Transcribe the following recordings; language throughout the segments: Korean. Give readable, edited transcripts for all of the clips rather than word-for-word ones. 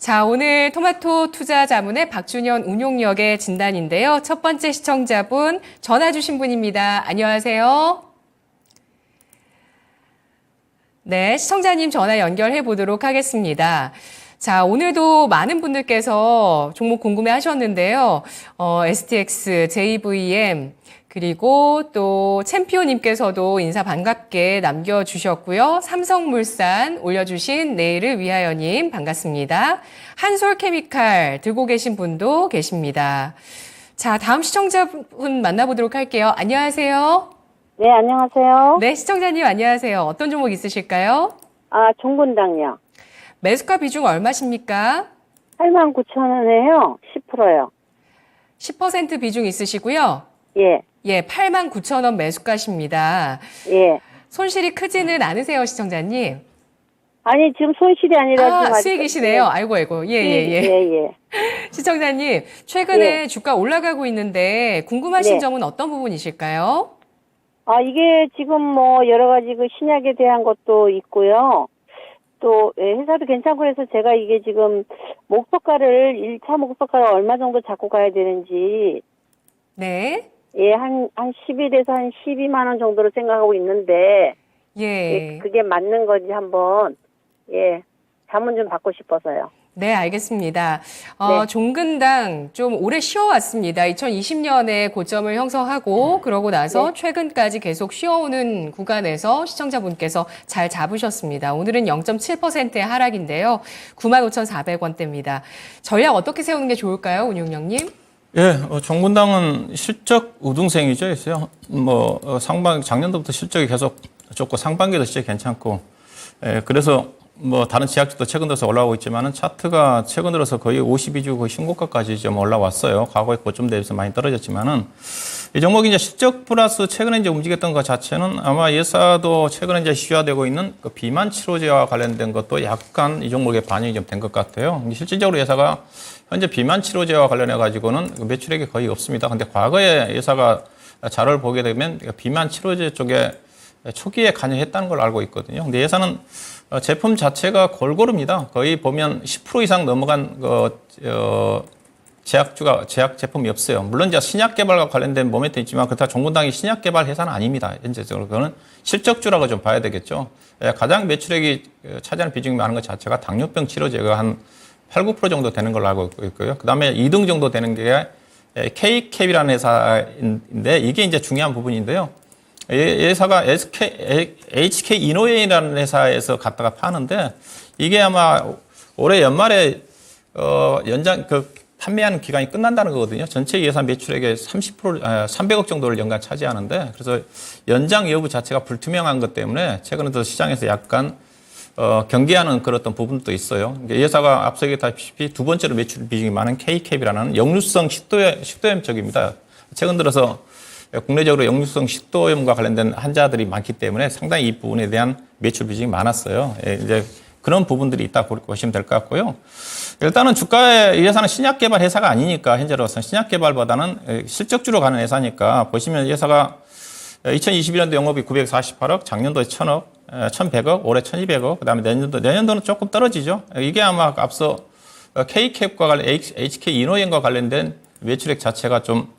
자, 오늘 토마토 투자 자문의 박준현 운용력의 진단인데요. 첫 번째 시청자분 전화 주신 분입니다. 안녕하세요. 네, 시청자님 전화 연결해 보도록 하겠습니다. 자, 오늘도 많은 분들께서 종목 궁금해 하셨는데요. STX, JVM, 그리고 또 챔피온님께서도 인사 반갑게 남겨주셨고요. 삼성물산 올려주신 내일을 위하여님 반갑습니다. 한솔케미칼 들고 계신 분도 계십니다. 자, 다음 시청자분 만나보도록 할게요. 안녕하세요. 네, 안녕하세요. 네, 시청자님 안녕하세요. 어떤 종목 있으실까요? 종군당요. 매수가 비중 얼마십니까? 89,000원에요. 10%요. 10% 비중 있으시고요. 예, 예, 89,000원 매수가십니다. 예. 손실이 크지는 않으세요, 시청자님? 아니, 지금 손실이 아니라 지금 아직 수익이시네요. 아이고. 예. 예. 시청자님, 최근에 주가 올라가고 있는데 궁금하신 네. 점은 어떤 부분이실까요? 이게 지금 뭐 여러 가지 그 신약에 대한 것도 있고요. 또 회사도 괜찮고 그래서 제가 이게 지금 목표가를 1차 목표가를 얼마 정도 잡고 가야 되는지 네. 예, 한 11에서 한 12만 원 정도로 생각하고 있는데 예. 그게 맞는 건지 한번 자문 좀 받고 싶어서요. 네, 알겠습니다. 네. 종근당 좀 오래 쉬어왔습니다. 2020년에 고점을 형성하고 그러고 나서 최근까지 계속 쉬어오는 구간에서 시청자분께서 잘 잡으셨습니다. 오늘은 0.7%의 하락인데요. 95,400원대입니다. 전략 어떻게 세우는 게 좋을까요, 운용령님? 예, 종군당은 실적 우등생이죠, 있어요. 작년도부터 실적이 계속 좋고 상반기도 실적이 괜찮고, 그래서 다른 지약주도 최근 들어서 올라오고 있지만은 차트가 최근 들어서 거의 52주 거의 신고가까지 좀 올라왔어요. 과거의 고점 대비해서 많이 떨어졌지만은 이 종목이 이제 실적 플러스 최근에 이제 움직였던 것 자체는 아마 예사도 최근에 이제 시화되고 있는 그 비만 치료제와 관련된 것도 약간 이 종목에 반영이 좀 된 것 같아요. 실질적으로 예사가 현재 비만 치료제와 관련해 가지고는 매출액이 거의 없습니다. 근데 과거에 예사가 자료를 보게 되면 비만 치료제 쪽에 초기에 관여했다는 걸 알고 있거든요. 근데 예사는 제품 자체가 골고루입니다. 거의 보면 10% 이상 넘어간 제약 제품이 없어요. 물론 이제 신약 개발과 관련된 모멘트 있지만 그렇다고 종군당이 신약 개발 회사는 아닙니다. 현재적으로 그거는 실적주라고 좀 봐야 되겠죠. 가장 매출액이 차지하는 비중이 많은 것 자체가 당뇨병 치료제가 한 8, 9% 정도 되는 걸로 알고 있고요. 그 다음에 2등 정도 되는 게 K캡이라는 회사인데 이게 이제 중요한 부분인데요. 회사가 HK 이노웨이라는 회사에서 갖다가 파는데 이게 아마 올해 연말에 판매하는 기간이 끝난다는 거거든요. 전체 예산 매출액의 300억 정도를 연간 차지하는데 그래서 연장 여부 자체가 불투명한 것 때문에 최근에 도 시장에서 약간 경계하는 그런 어떤 부분도 있어요. 예사가 앞서 얘기했다시피 두 번째로 매출 비중이 많은 K캡이라는 역류성 식도염 쪽입니다. 최근 들어서 국내적으로 역류성 식도염과 관련된 환자들이 많기 때문에 상당히 이 부분에 대한 매출 비중이 많았어요. 이제 그런 부분들이 있다고 보시면 될 것 같고요. 일단은 주가에 이 회사는 신약 개발 회사가 아니니까 현재로서는 신약 개발보다는 실적주로 가는 회사니까 보시면 이 회사가 2021년도 영업이 948억, 작년도에 1000억, 1100억, 올해 1200억, 그다음에 내년도는 조금 떨어지죠. 이게 아마 앞서 K캡과 관련 HK 이노엔과 관련된 매출액 자체가 좀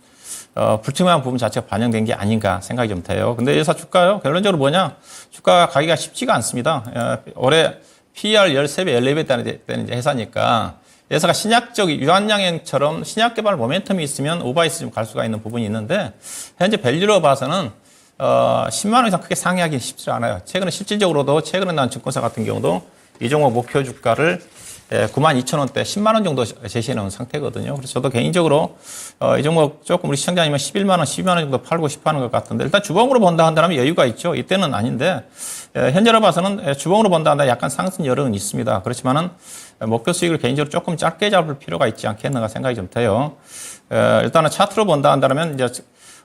불투명한 부분 자체가 반영된 게 아닌가 생각이 좀 돼요. 근데 회사 주가요? 결론적으로 뭐냐? 주가 가기가 쉽지가 않습니다. 올해 PER 13배, 14배 되는 회사니까 회사가 신약적 유한양행처럼 신약 개발 모멘텀이 있으면 오바이스 좀 갈 수가 있는 부분이 있는데 현재 밸류로 봐서는 10만 원 이상 크게 상회하기 쉽지 않아요. 최근에 실질적으로도 최근에 난 증권사 같은 경우도 이 종목 목표 주가를 92,000원대 10만 원 정도 제시해 놓은 상태거든요. 그래서 저도 개인적으로 이 종목 조금 우리 시청자님은 11만 원, 12만 원 정도 팔고 싶어 하는 것 같은데 일단 주봉으로 본다 한다면 여유가 있죠. 이때는 아닌데 현재로 봐서는 주봉으로 본다 한다 약간 상승 여력은 있습니다. 그렇지만은 목표 수익을 개인적으로 조금 짧게 잡을 필요가 있지 않겠는가 생각이 좀 돼요. 일단은 차트로 본다 한다면 이제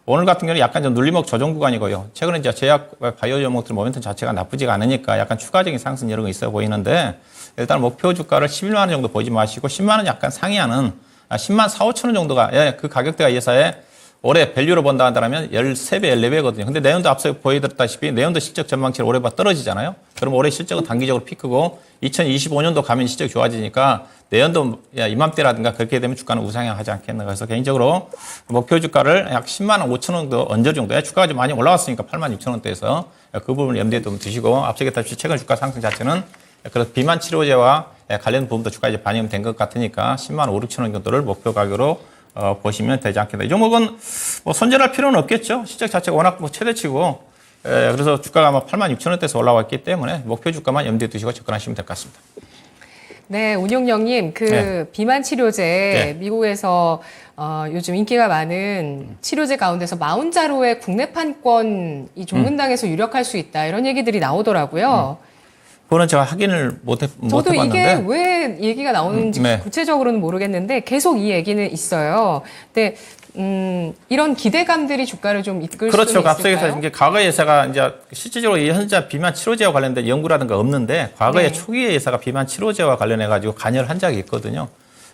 오늘 같은 경우는 약간 좀 눌림목 조정 구간이고요. 최근에 이제 제약 바이오 종목들 모멘텀 자체가 나쁘지가 않으니까 약간 추가적인 상승 여력은 있어 보이는데 일단 목표 주가를 11만 원 정도 보지 마시고 10만 원 약간 상회하는 10만 4, 5천 원 정도가 그 가격대가 예사에 올해 밸류로 본다 한다면 13배, 14배거든요. 근데 내년도 앞서 보여드렸다시피 내년도 실적 전망치를 올해보다 떨어지잖아요. 그럼 올해 실적은 단기적으로 피크고 2025년도 가면 실적이 좋아지니까 내년도 이맘때라든가 그렇게 되면 주가는 우상향하지 않겠나. 그래서 개인적으로 목표 주가를 약 10만 5천 원 정도 언저 정도에 주가가 좀 많이 올라왔으니까 8만 6천 원대에서 그 부분을 염두에 좀 두시고 앞서 얘기했다시피 최근 주가 상승 자체는 그래서 비만 치료제와 관련 부분도 주가에 이제 반영된 것 같으니까 10만 5, 6천 원 정도를 목표 가격으로 보시면 되지 않겠나. 이 종목은 뭐 손절할 필요는 없겠죠. 실적 자체가 워낙 뭐 최대치고, 그래서 주가가 아마 8만 6천 원대에서 올라왔기 때문에 목표 주가만 염두에 두시고 접근하시면 될 것 같습니다. 네, 운용영님, 비만 치료제, 미국에서 요즘 인기가 많은 치료제 가운데서 마운자로의 국내 판권 이 종근당에서 유력할 수 있다 이런 얘기들이 나오더라고요. 그거는 제가 확인을 못 저도 해봤는데. 이게 왜 얘기가 나오는지 네. 구체적으로는 모르겠는데 계속 이 얘기는 있어요. 근데 이런 기대감들이 주가를 좀 이끌 그렇죠. 수는 앞서서 있을까요? 이게 과거의 예사가 이제 실질적으로 이 현재 비만 치료제와 관련된 연구라든가 없는데 과거에 네. 초기의 예사가 비만 치료제와 관련해 가지고 관여를 한 적이 있거든요.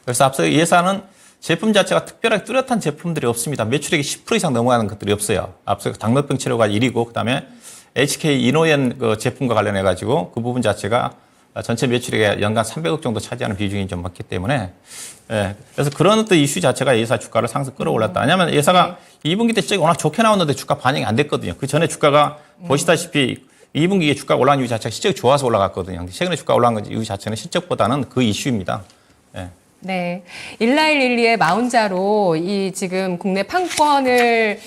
그래서 앞서 예사는 제품 자체가 특별하게 뚜렷한 제품들이 없습니다. 매출액이 10% 이상 넘어가는 것들이 없어요. 앞서 당뇨병 치료가 1위고 그다음에 HK 이노엔 그 제품과 관련해 가지고 그 부분 자체가 전체 매출액의 연간 300억 정도 차지하는 비중이 좀 많기 때문에 그래서 그런 어떤 이슈 자체가 예사 주가를 상승 끌어올랐다. 왜냐하면 예사가 2분기 때 실적이 워낙 좋게 나왔는데 주가 반영이 안 됐거든요. 그 전에 주가가 보시다시피 2분기에 주가가 올라간 이유 자체가 실적이 좋아서 올라갔거든요. 최근에 주가 올라간 이유 자체는 실적보다는 그 이슈입니다. 네. 1112의 마운자로 이 지금 국내 판권을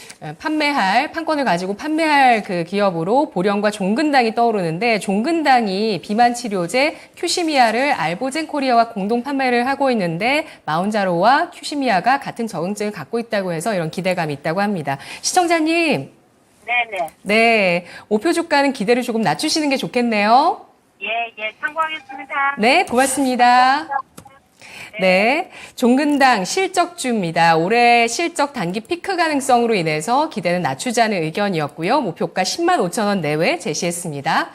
가지고 판매할 그 기업으로 보령과 종근당이 떠오르는데 종근당이 비만 치료제 큐시미아를 알보젠 코리아와 공동 판매를 하고 있는데 마운자로와 큐시미아가 같은 적응증을 갖고 있다고 해서 이런 기대감이 있다고 합니다. 시청자님. 네네. 네. 목표 주가는 기대를 조금 낮추시는 게 좋겠네요. 예, 참고하겠습니다. 네, 고맙습니다. 네, 종근당 실적주입니다. 올해 실적 단기 피크 가능성으로 인해서 기대는 낮추자는 의견이었고요. 목표가 10만 5천 원 내외 제시했습니다.